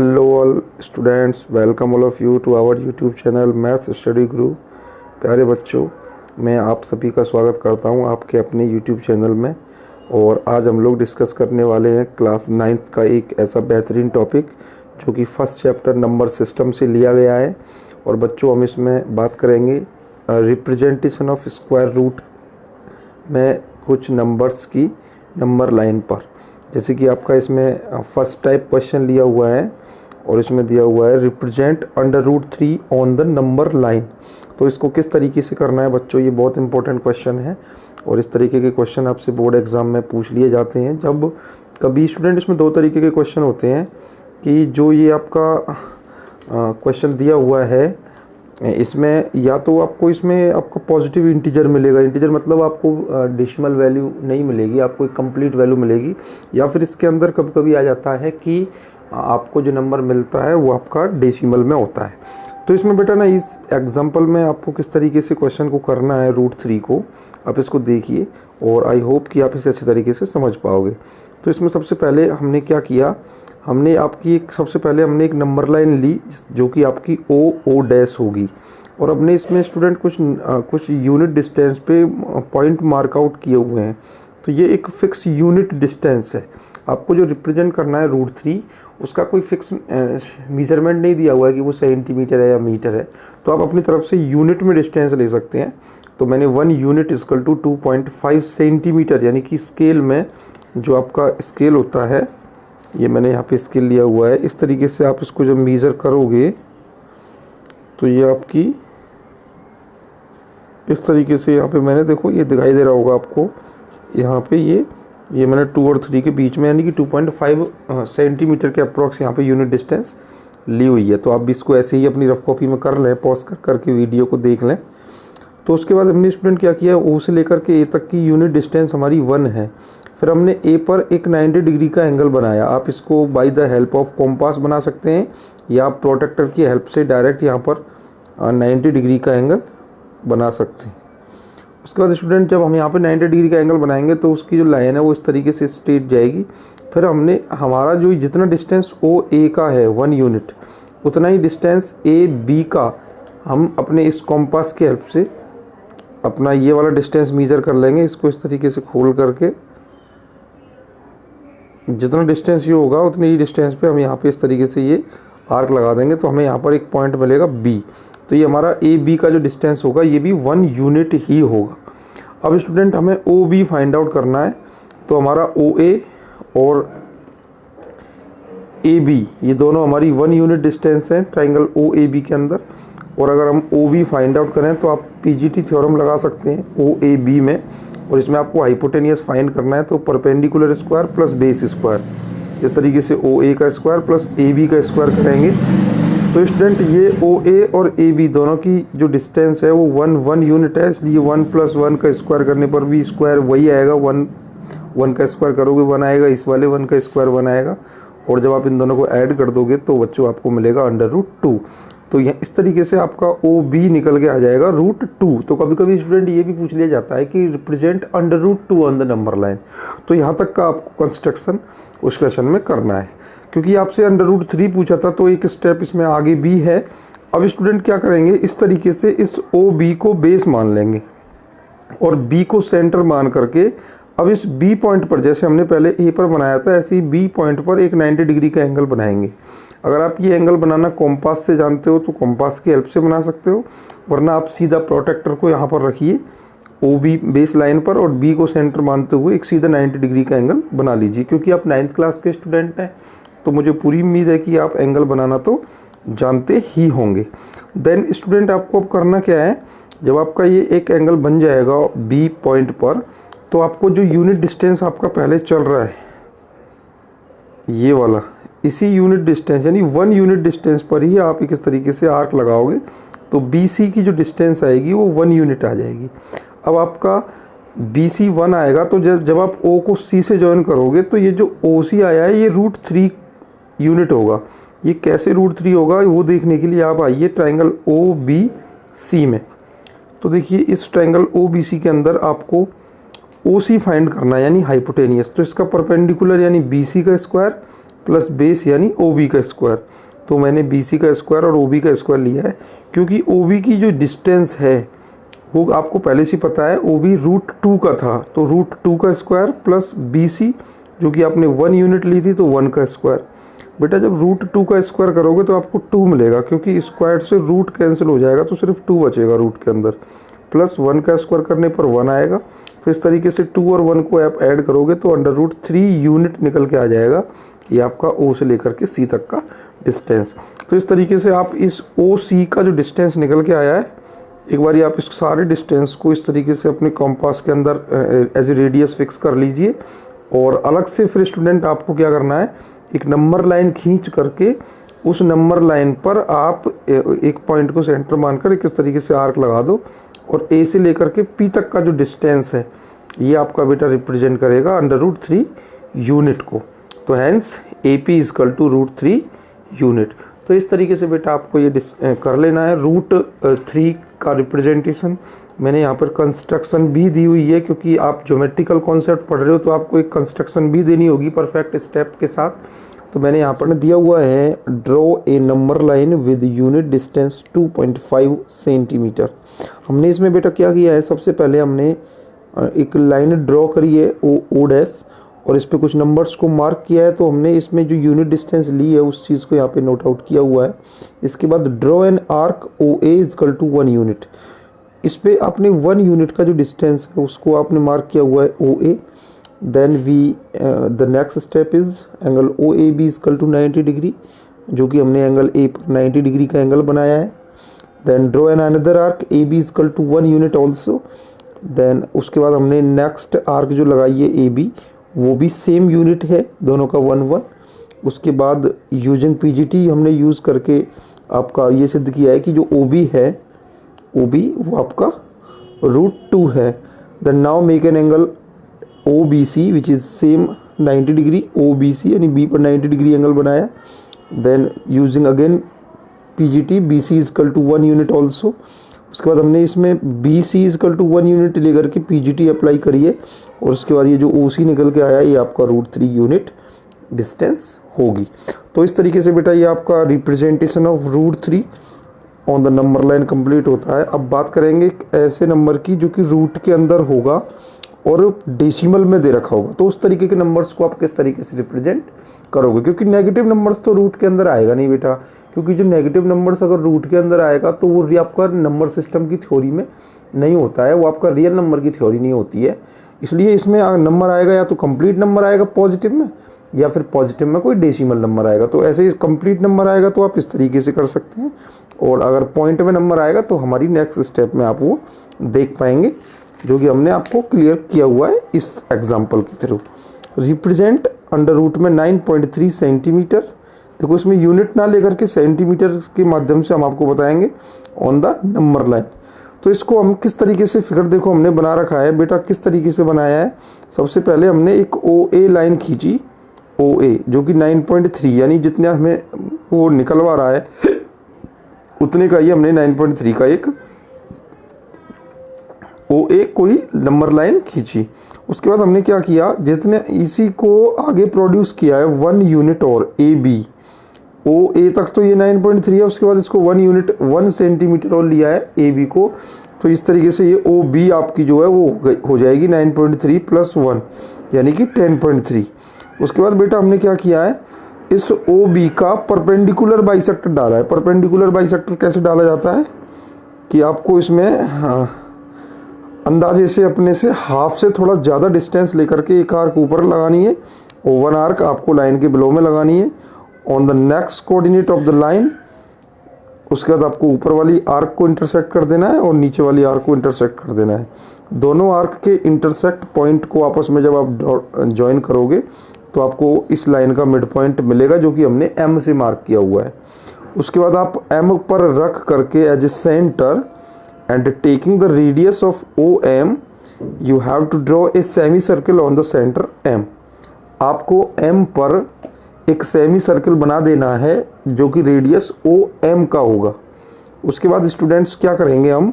Hello all students, welcome all of you to our YouTube channel Maths Study Guru. प्यारे बच्चों, मैं आप सभी का स्वागत करता हूं आपके अपने यूट्यूब चैनल में। और आज हम लोग डिस्कस करने वाले हैं क्लास 9th का एक ऐसा बेहतरीन टॉपिक जो कि फर्स्ट चैप्टर नंबर सिस्टम से लिया गया है। और बच्चों, हम इसमें बात करेंगे रिप्रेजेंटेशन ऑफ स्क्वायर रूट में कुछ नंबर्स की नंबर लाइन पर। जैसे कि आपका इसमें फर्स्ट टाइप क्वेश्चन लिया हुआ है और इसमें दिया हुआ है represent √3 on the number line. तो इसको किस तरीके से करना है बच्चों, ये बहुत इंपॉर्टेंट क्वेश्चन है। और इस तरीके के क्वेश्चन आपसे बोर्ड एग्जाम में पूछ लिए जाते हैं। जब कभी स्टूडेंट, इसमें दो तरीके के क्वेश्चन होते हैं कि जो ये आपका क्वेश्चन दिया हुआ है इसमें या तो आपको इसमें आपको पॉजिटिव इंटीजर मिलेगा, इंटीजर मतलब आपको डेसिमल वैल्यू नहीं मिलेगी, आपको एक कंप्लीट वैल्यू मिलेगी। या फिर इसके अंदर कभी कभी आ जाता है कि आपको जो नंबर मिलता है वो आपका डेसिमल में होता है। तो इसमें बेटा ना, इस एग्जांपल में आपको किस तरीके से क्वेश्चन को करना है √3 को, आप इसको देखिए और आई होप कि आप इसे अच्छे तरीके से समझ पाओगे। तो इसमें सबसे पहले हमने क्या किया, हमने आपकी सबसे पहले हमने एक नंबर लाइन ली जो कि आपकी O होगी। और अपने इसमें स्टूडेंट कुछ यूनिट डिस्टेंस पे पॉइंट मार्क आउट किए हुए हैं। तो ये एक फिक्स यूनिट डिस्टेंस है। आपको जो रिप्रेजेंट करना है √3, उसका कोई फिक्स मेजरमेंट नहीं दिया हुआ है कि वो सेंटीमीटर है या मीटर है। तो आप अपनी तरफ से यूनिट में डिस्टेंस ले सकते हैं। तो मैंने 1 यूनिट इक्वल टू 2.5 सेंटीमीटर, यानी कि स्केल में जो आपका स्केल होता है, ये मैंने यहाँ पे स्केल लिया हुआ है। इस तरीके से आप इसको जब मेज़र करोगे तो ये आपकी इस तरीके से यहाँ पे मैंने, देखो ये दिखाई दे रहा होगा आपको, यहाँ पे ये मैंने 2 और 3 के बीच में यानी कि 2.5 सेंटीमीटर के अप्रॉक्स यहाँ पे यूनिट डिस्टेंस ली हुई है। तो आप भी इसको ऐसे ही अपनी रफ कॉपी में कर लें, पॉज करके वीडियो को देख लें। तो उसके बाद हमने स्टूडेंट क्या किया, O से लेकर के A तक की यूनिट डिस्टेंस हमारी 1 है। फिर हमने A पर एक 90 डिग्री का एंगल बनाया। आप इसको by the help of compass बना सकते हैं या आप प्रोटेक्टर की हेल्प से डायरेक्ट यहाँ पर 90 डिग्री का एंगल बना सकते हैं। उसके बाद स्टूडेंट, जब हम यहाँ पे 90 डिग्री का एंगल बनाएंगे तो उसकी जो लाइन है वो इस तरीके से स्ट्रेट जाएगी। फिर हमने हमारा जो जितना डिस्टेंस OA का है 1 यूनिट, उतना ही डिस्टेंस AB का हम अपने इस कॉम्पास की हेल्प से अपना ये वाला डिस्टेंस मेजर कर लेंगे। इसको इस तरीके से खोल करके जितना डिस्टेंस ये होगा उतने ही डिस्टेंस पे हम यहाँ पे इस तरीके से ये आर्क लगा देंगे। तो हमें यहाँ पर एक पॉइंट मिलेगा B। तो ये हमारा AB का जो डिस्टेंस होगा ये भी 1 यूनिट ही होगा। अब स्टूडेंट, हमें OB फाइंड आउट करना है। तो हमारा OA और AB ये दोनों हमारी 1 यूनिट डिस्टेंस है ट्राइंगल OAB के अंदर। और अगर हम OB फाइंड आउट करें तो आप PGT थ्योरम लगा सकते हैं OAB में। और इसमें आपको हाइपोटेनियस फाइंड करना है। तो perpendicular square plus base square, इस तरीके से OA का स्क्वायर प्लस AB का स्क्वायर करेंगे। तो स्टूडेंट, ये OA और AB दोनों की जो डिस्टेंस है वो 1 यूनिट है, इसलिए 1 + 1 का स्क्वायर करने पर भी स्क्वायर वही आएगा। 1 का स्क्वायर करोगे 1 आएगा, इस वाले 1 का स्क्वायर 1 आएगा। और जब आप इन दोनों को ऐड कर दोगे तो बच्चों आपको मिलेगा √2। तो यह इस तरीके से आपका OB निकल के आ जाएगा √2। तो कभी कभी स्टूडेंट ये भी पूछ लिया जाता है कि represent √2 on the number line. तो यहाँ तक का आपको कंस्ट्रक्शन उस क्वेश्चन में करना है। क्योंकि आपसे √3 पूछा था तो एक स्टेप इसमें आगे भी है। अब स्टूडेंट क्या करेंगे, इस तरीके से इस OB को बेस मान लेंगे और B को सेंटर मान करके अब इस B पॉइंट पर, जैसे हमने पहले A पर बनाया था, ऐसे ही B पॉइंट पर एक 90 डिग्री का एंगल बनाएंगे। अगर आप ये एंगल बनाना कॉम्पास से जानते हो तो कॉम्पास की हेल्प से बना सकते हो, वरना आप सीधा प्रोटेक्टर को यहाँ पर रखिए OB बेस लाइन पर और B को सेंटर मानते हुए एक सीधा 90 डिग्री का एंगल बना लीजिए। क्योंकि आप 9th क्लास के स्टूडेंट हैं तो मुझे पूरी उम्मीद है कि आप एंगल बनाना तो जानते ही होंगे। देन स्टूडेंट, आपको अब करना क्या है, जब आपका ये एक एंगल बन जाएगा B पॉइंट पर, तो आपको जो यूनिट डिस्टेंस आपका पहले चल रहा है ये वाला, इसी यूनिट डिस्टेंस यानी 1 यूनिट डिस्टेंस पर ही आप इस तरीके से आर्क लगाओगे तो BC की जो डिस्टेंस आएगी वो 1 यूनिट आ जाएगी। अब आपका BC 1 आएगा तो जब आप O को C से ज्वाइन करोगे तो ये जो OC आया है ये √3 यूनिट होगा। ये कैसे √3 होगा वो देखने के लिए आप आइए ट्राइंगल OBC में। तो देखिए, इस ट्राइंगल OBC के अंदर आपको OC फाइंड करना है यानी हाइपोटेनियस। तो इसका परपेंडिकुलर यानी BC का स्क्वायर प्लस बेस यानी OB का स्क्वायर। तो मैंने BC का स्क्वायर और OB का स्क्वायर लिया है, क्योंकि OB की जो डिस्टेंस है वो आपको पहले से पता है, OB √2 का था, तो √2 का स्क्वायर प्लस BC जो कि आपने 1 यूनिट ली थी तो 1 का स्क्वायर। बेटा जब √2 का स्क्वायर करोगे तो आपको 2 मिलेगा, क्योंकि स्क्वायर से रूट कैंसिल हो जाएगा तो सिर्फ 2 बचेगा रूट के अंदर, प्लस 1 का स्क्वायर करने पर 1 आएगा। तो इस तरीके से 2 और 1 को आप ऐड करोगे तो √3 यूनिट निकल के आ जाएगा। ये आपका O से लेकर के C तक का डिस्टेंस। तो इस तरीके से आप इस OC का जो डिस्टेंस निकल के आया है, एक बार आप इस सारे डिस्टेंस को इस तरीके से अपने कॉम्पास के अंदर एज ए रेडियस फिक्स कर लीजिए। और अलग से फिर स्टूडेंट आपको क्या करना है, एक नंबर लाइन खींच करके उस नंबर लाइन पर आप एक पॉइंट को सेंटर मानकर इस तरीके से आर्क लगा दो, और A से लेकर के P तक का जो डिस्टेंस है ये आपका बेटा रिप्रेजेंट करेगा √3 यूनिट को। तो हैंस AP = √3 यूनिट। तो इस तरीके से बेटा आपको ये कर लेना है। √3 का रिप्रेजेंटेशन मैंने यहाँ पर कंस्ट्रक्शन भी दी हुई है, क्योंकि आप ज्योमेट्रिकल कॉन्सेप्ट पढ़ रहे हो तो आपको एक कंस्ट्रक्शन भी देनी होगी परफेक्ट स्टेप के साथ। तो मैंने यहाँ पर दिया हुआ है, draw A number line with unit distance 2.5 centimetre. हमने इसमें बेटा क्या किया है, सबसे पहले हमने एक लाइन ड्रॉ करी है O' और इस पे कुछ नंबर्स को मार्क किया है। तो हमने इसमें जो यूनिट डिस्टेंस ली है उस चीज़ को यहाँ पे नोट आउट किया हुआ है। इसके बाद draw an arc OA = 1 unit. इस पे आपने 1 यूनिट का जो डिस्टेंस है उसको आपने मार्क किया हुआ है OA। Then the next step is angle OAB = 90 degree, जो कि हमने एंगल A पर 90 डिग्री का एंगल बनाया है। Then draw an another arc AB = 1 unit also. देन उसके बाद हमने नेक्स्ट आर्क जो लगाई है AB, वो भी सेम यूनिट है, दोनों का 1 1। उसके बाद यूजिंग PGT हमने यूज़ करके आपका ये सिद्ध किया है कि जो OB है, OB वो आपका √2 है। Then now make an angle OBC which is same 90 degree. OBC यानी B पर 90 डिग्री एंगल बनाया। Then using again PGT BC = 1 unit also. उसके बाद हमने इसमें BC = 1 यूनिट लेकर के PGT अप्लाई करिए, और उसके बाद ये जो OC निकल के आया ये आपका √3 यूनिट डिस्टेंस होगी। तो इस तरीके से बेटा ये आपका representation of √3 on the number line complete होता है। अब बात करेंगे एक ऐसे नंबर की जो कि रूट के अंदर होगा और डेसिमल में दे रखा होगा। तो उस तरीके के नंबर्स को आप किस तरीके से रिप्रेजेंट करोगे, क्योंकि नेगेटिव नंबर्स तो रूट के अंदर आएगा नहीं बेटा, क्योंकि जो नेगेटिव नंबर्स अगर रूट के अंदर आएगा तो वो आपका नंबर सिस्टम की थ्योरी में नहीं होता है, वो आपका रियल नंबर की थ्योरी नहीं होती है। इसलिए इसमें नंबर आएगा या तो कंप्लीट नंबर आएगा पॉजिटिव में, या फिर पॉजिटिव में कोई डेसिमल नंबर आएगा। तो ऐसे ही कंप्लीट नंबर आएगा तो आप इस तरीके से कर सकते हैं, और अगर पॉइंट में नंबर आएगा तो हमारी नेक्स्ट स्टेप में आप वो देख पाएंगे, जो कि हमने आपको क्लियर किया हुआ है इस एग्जाम्पल के थ्रू। रिप्रेजेंट √, में 9.3 सेंटीमीटर। देखो इसमें यूनिट ना लेकर के सेंटीमीटर के माध्यम से हम आपको बताएंगे ऑन द नंबर लाइन। तो इसको हम किस तरीके से फिगर देखो हमने बना रखा है बेटा, किस तरीके से बनाया है। सबसे पहले हमने एक OA लाइन खींची, OA जो कि 9.3 यानी जितने हमें वो निकलवा रहा है उतने का ही हमने 9.3 का एक OA कोई नंबर लाइन खींची। उसके बाद हमने क्या किया, जितने इसी को आगे प्रोड्यूस किया है 1 यूनिट और AB, OA तक तो ये 9.3 है, उसके बाद इसको 1 यूनिट 1 सेंटीमीटर और लिया है AB को। तो इस तरीके से ये OB आपकी जो है वो हो जाएगी 9.3 + 1 यानी कि 10.3। उसके बाद बेटा हमने क्या किया है, इस OB का परपेंडिकुलर बाइसेक्टर डाला है। परपेंडिकुलर बाइसेक्टर कैसे डाला जाता है कि आपको इसमें अंदाजे से अपने से हाफ से थोड़ा ज़्यादा डिस्टेंस लेकर के एक आर्क ऊपर लगानी है और 1 आर्क आपको लाइन के बिलो में लगानी है on the next coordinate of the line. उसके बाद आपको ऊपर वाली आर्क को इंटरसेक्ट कर देना है और नीचे वाली आर्क को इंटरसेक्ट कर देना है। दोनों आर्क के इंटरसेक्ट पॉइंट को आपस में जब आप ज्वाइन करोगे तो आपको इस लाइन का मिड पॉइंट मिलेगा, जो कि हमने M से मार्क किया हुआ है। उसके बाद आप M पर रख करके as a centre and taking the radius of OM you have to draw a semi circle on the center M। आपको M पर एक सेमी सर्कल बना देना है जो कि रेडियस OM का होगा। उसके बाद स्टूडेंट्स क्या करेंगे, हम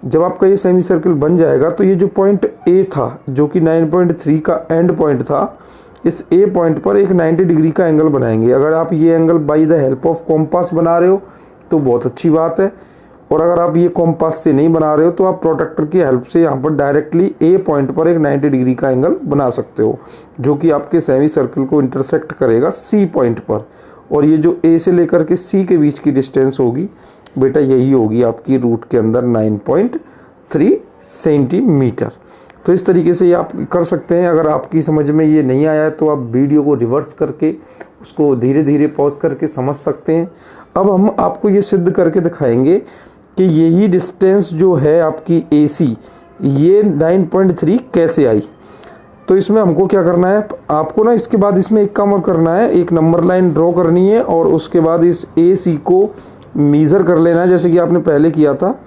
जब आपका ये सेमी सर्कल बन जाएगा तो ये जो पॉइंट A था जो कि 9.3 का एंड पॉइंट था, इस ए पॉइंट पर एक 90 डिग्री का एंगल बनाएंगे। अगर आप ये angle by the help of compass बना रहे हो तो बहुत अच्छी बात है, और अगर आप ये कॉम्पास से नहीं बना रहे हो तो आप प्रोट्रैक्टर की हेल्प से यहाँ पर डायरेक्टली ए पॉइंट पर एक 90 डिग्री का एंगल बना सकते हो, जो कि आपके सेमी सर्कल को इंटरसेक्ट करेगा सी पॉइंट पर। और ये जो ए से लेकर के सी के बीच की डिस्टेंस होगी बेटा, यही होगी आपकी रूट के अंदर 9.3 सेंटीमीटर। तो इस तरीके से ये आप कर सकते हैं। अगर आपकी समझ में ये नहीं आया है तो आप वीडियो को रिवर्स करके उसको धीरे धीरे पॉज करके समझ सकते हैं। अब हम आपको ये सिद्ध करके दिखाएंगे कि यही डिस्टेंस जो है आपकी AC, ये 9.3 कैसे आई। तो इसमें हमको क्या करना है, आपको ना इसके बाद इसमें एक काम और करना है, एक नंबर लाइन ड्रॉ करनी है और उसके बाद इस AC को मेज़र कर लेना है जैसे कि आपने पहले किया था,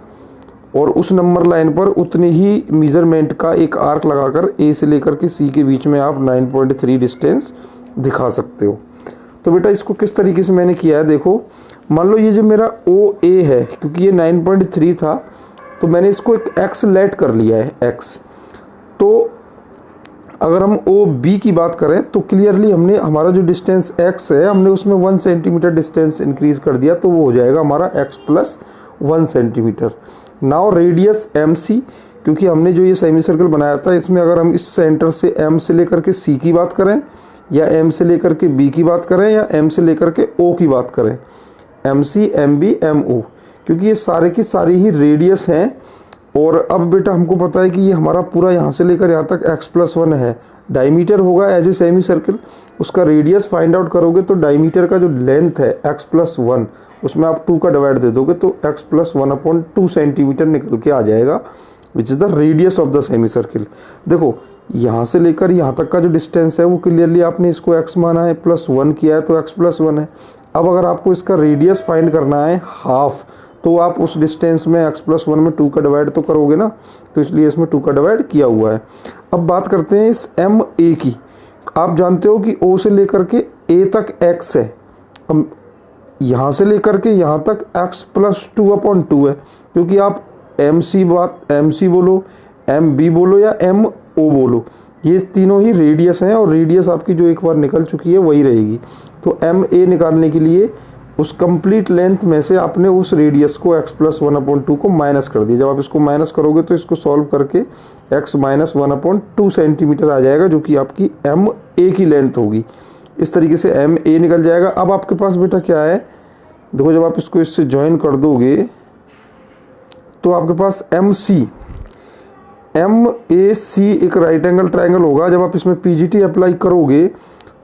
और उस नंबर लाइन पर उतनी ही मेज़रमेंट का एक आर्क लगाकर A से लेकर के C के बीच में आप 9.3 डिस्टेंस दिखा सकते हो। तो बेटा इसको किस तरीके से मैंने किया है, देखो मान लो ये जो मेरा OA है, क्योंकि ये 9.3 था तो मैंने इसको एक x लेट कर लिया है x। तो अगर हम OB की बात करें तो क्लियरली हमने हमारा जो डिस्टेंस x है हमने उसमें 1 सेंटीमीटर डिस्टेंस इंक्रीज कर दिया, तो वो हो जाएगा हमारा x plus 1 centimetre. Now radius MC, क्योंकि हमने जो ये सेमी सर्कल बनाया था इसमें अगर हम इस सेंटर से M से लेकर के C की बात करें, या M से लेकर के B की बात करें, या M से लेकर के O की बात करें, MC MB MO, क्योंकि ये सारे की सारी ही रेडियस हैं। और अब बेटा हमको पता है कि ये हमारा पूरा यहाँ से लेकर यहाँ तक x प्लस 1 है, डायमीटर होगा एज ए सेमी सर्कल। उसका रेडियस फाइंड आउट करोगे तो डायमीटर का जो लेंथ है x प्लस 1, उसमें आप 2 का डिवाइड दे दोगे तो x प्लस 1/2 सेंटीमीटर निकल के आ जाएगा, which is the radius of the semi circle. देखो यहाँ से लेकर यहाँ तक का जो डिस्टेंस है वो क्लियरली आपने इसको x माना है, प्लस 1 किया है तो x प्लस 1 है। अब अगर आपको इसका रेडियस फाइंड करना है हाफ, तो आप उस डिस्टेंस में x प्लस 1 में 2 का डिवाइड तो करोगे ना, तो इसलिए इसमें 2 का डिवाइड किया हुआ है। अब बात करते हैं इस MA की। आप जानते हो कि O से लेकर के A तक x है, अब यहाँ से लेकर के यहाँ तक x प्लस 2/2 है, क्योंकि आप MC बोलो, MB बोलो या MO बोलो, ये तीनों ही रेडियस हैं और रेडियस आपकी जो एक बार निकल चुकी है वही रहेगी। तो MA निकालने के लिए उस कंप्लीट लेंथ में से आपने उस रेडियस को x प्लस 1/2 को माइनस कर दिया। जब आप इसको माइनस करोगे तो इसको सॉल्व करके x माइनस 1/2 सेंटीमीटर आ जाएगा, जो कि आपकी MA की लेंथ होगी। इस तरीके से MA निकल जाएगा। अब आपके पास बेटा क्या है, देखो जब आप इसको इससे ज्वाइन कर दोगे तो आपके पास MAC एक राइट एंगल ट्राइंगल होगा। जब आप इसमें PGT अप्लाई करोगे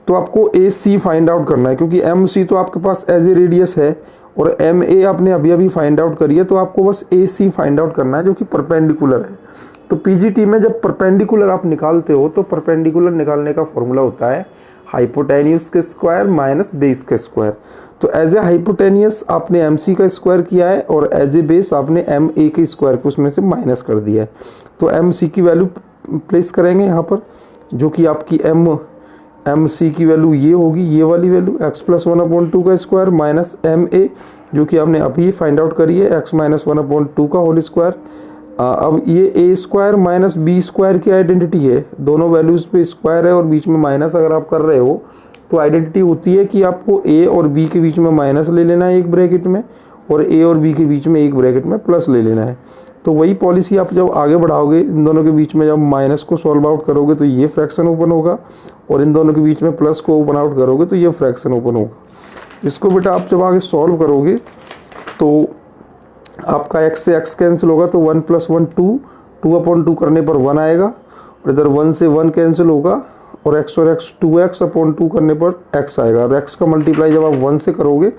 तो आपको AC फाइंड आउट करना है, क्योंकि MC तो आपके पास एज ए रेडियस है और MA आपने अभी अभी फाइंड आउट करी है, तो आपको बस AC फाइंड आउट करना है जो कि परपेंडिकुलर है। तो PGT में जब परपेंडिकुलर आप निकालते हो तो परपेंडिकुलर निकालने का फॉर्मूला होता है हाइपोटेन्यूस के स्क्वायर माइनस बेस का स्क्वायर। तो एज ए हाइपोटेनियस आपने MC का स्क्वायर किया है और एज ए बेस आपने MA के स्क्वायर को उसमें से माइनस कर दिया है। तो MC की वैल्यू प्लेस करेंगे यहाँ पर, जो कि आपकी MC की वैल्यू ये होगी, ये वाली वैल्यू x प्लस 1/2 का स्क्वायर माइनस MA, जो कि आपने अभी फाइंड आउट करी है x माइनस 1/2 का होल स्क्वायर। अब ये A square minus B square की आइडेंटिटी है, दोनों वैल्यूज़ पे स्क्वायर है और बीच में माइनस अगर आप कर रहे हो तो आइडेंटिटी होती है कि आपको A और B के बीच में माइनस ले लेना है एक ब्रैकेट में, और A और B के बीच में एक ब्रैकेट में प्लस ले लेना है। तो वही पॉलिसी आप जब आगे बढ़ाओगे, इन दोनों के बीच में जब माइनस को सॉल्व आउट करोगे तो ये फ्रैक्शन ओपन होगा, और इन दोनों के बीच में प्लस को ओपन आउट करोगे तो ये फ्रैक्शन ओपन होगा। इसको बेटा आप जब आगे सॉल्व करोगे तो आपका x से x कैंसिल होगा, तो 1 प्लस 1 2/2 करने पर 1 आएगा, और इधर 1 से 1 कैंसिल होगा और x और x 2x/2 करने पर x आएगा, और x का मल्टीप्लाई जब आप 1 से करोगे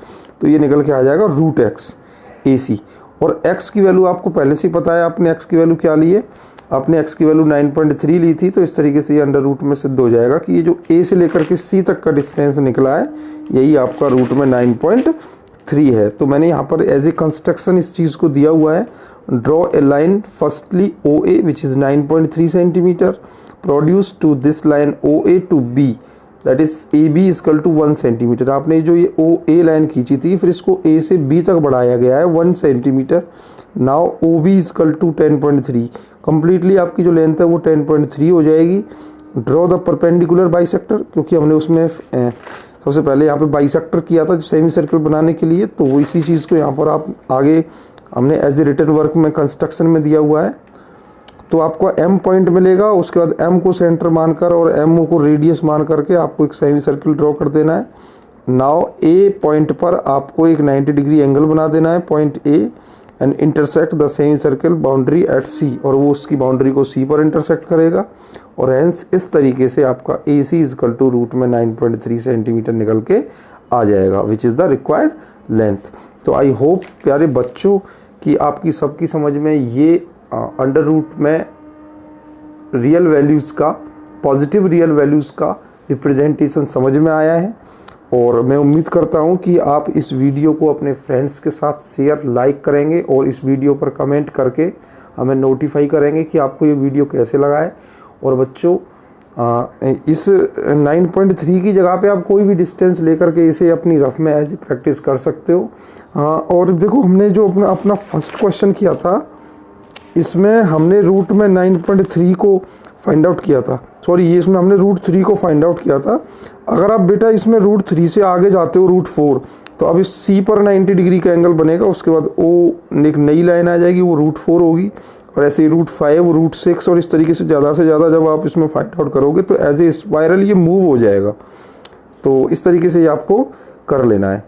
तो ये निकल के आ जाएगा √x AC। और x की वैल्यू आपको पहले से ही पता है, आपने x की वैल्यू क्या ली है, आपने x की वैल्यू 9.3 ली थी, तो इस तरीके से ये अंडर रूट में सिद्ध हो जाएगा कि ये जो A से लेकर के C तक का डिस्टेंस निकला है यही आपका रूट में 9.3 है। तो मैंने यहाँ पर एज ए कंस्ट्रक्शन इस चीज़ को दिया हुआ है, draw a line firstly OA which is 9.3 centimetre, produce to this line OA to B that is AB is equal to 1 centimetre. आपने जो ये OA लाइन खींची थी फिर इसको A से B तक बढ़ाया गया है 1 centimetre. Now OB is equal to 10.3, completely आपकी जो लेंथ है वो 10.3 हो जाएगी। ड्रॉ द परपेंडिकुलर बाइसेक्टर, क्योंकि हमने उसमें सबसे पहले यहाँ पे बाइसेक्टर किया था सेमी सर्कल बनाने के लिए, तो वो इसी चीज़ को यहाँ पर आप आगे हमने एज ए रिटन वर्क में कंस्ट्रक्शन में दिया हुआ है। तो आपको M पॉइंट मिलेगा, उसके बाद M को सेंटर मानकर और MO को रेडियस मान करके आपको एक सेमी सर्कल ड्रॉ कर देना है। नाउ A पॉइंट पर आपको एक 90 डिग्री एंगल बना देना है point A and intersect the semi circle boundary at C, और वो उसकी बाउंड्री को C पर इंटरसेक्ट करेगा और हेंस इस तरीके से आपका AC इक्वल टू रूट में 9.3 सेंटीमीटर निकल के आ जाएगा, which is the required length. तो आई होप प्यारे बच्चों कि आपकी सबकी समझ में ये अंडर रूट में रियल वैल्यूज़ का, पॉजिटिव रियल वैल्यूज़ का रिप्रेजेंटेशन समझ में आया है। और मैं उम्मीद करता हूँ कि आप इस वीडियो को अपने फ्रेंड्स के साथ शेयर, लाइक करेंगे और इस वीडियो पर कमेंट करके हमें नोटिफाई करेंगे कि आपको ये वीडियो कैसे लगा है। और बच्चों इस 9.3 की जगह पे आप कोई भी डिस्टेंस लेकर के इसे अपनी रफ में ऐसी प्रैक्टिस कर सकते हो। और देखो हमने जो अपना फर्स्ट क्वेश्चन किया था, इसमें हमने रूट में 9.3 को फाइंड आउट किया था, सॉरी ये इसमें हमने रूट 3 को फाइंड आउट किया था। अगर आप बेटा इसमें रूट 3 से आगे जाते हो रूट 4, तो अब इस C पर 90 डिग्री का एंगल बनेगा, उसके बाद O एक नई लाइन आ जाएगी, वो रूट 4 होगी, और ऐसे ही रूट 5, रूट 6 और इस तरीके से ज़्यादा से ज़्यादा जब आप इसमें फाइंड आउट करोगे तो एज ए स्पाइरल ये मूव हो जाएगा। तो इस तरीके से ये आपको कर लेना है।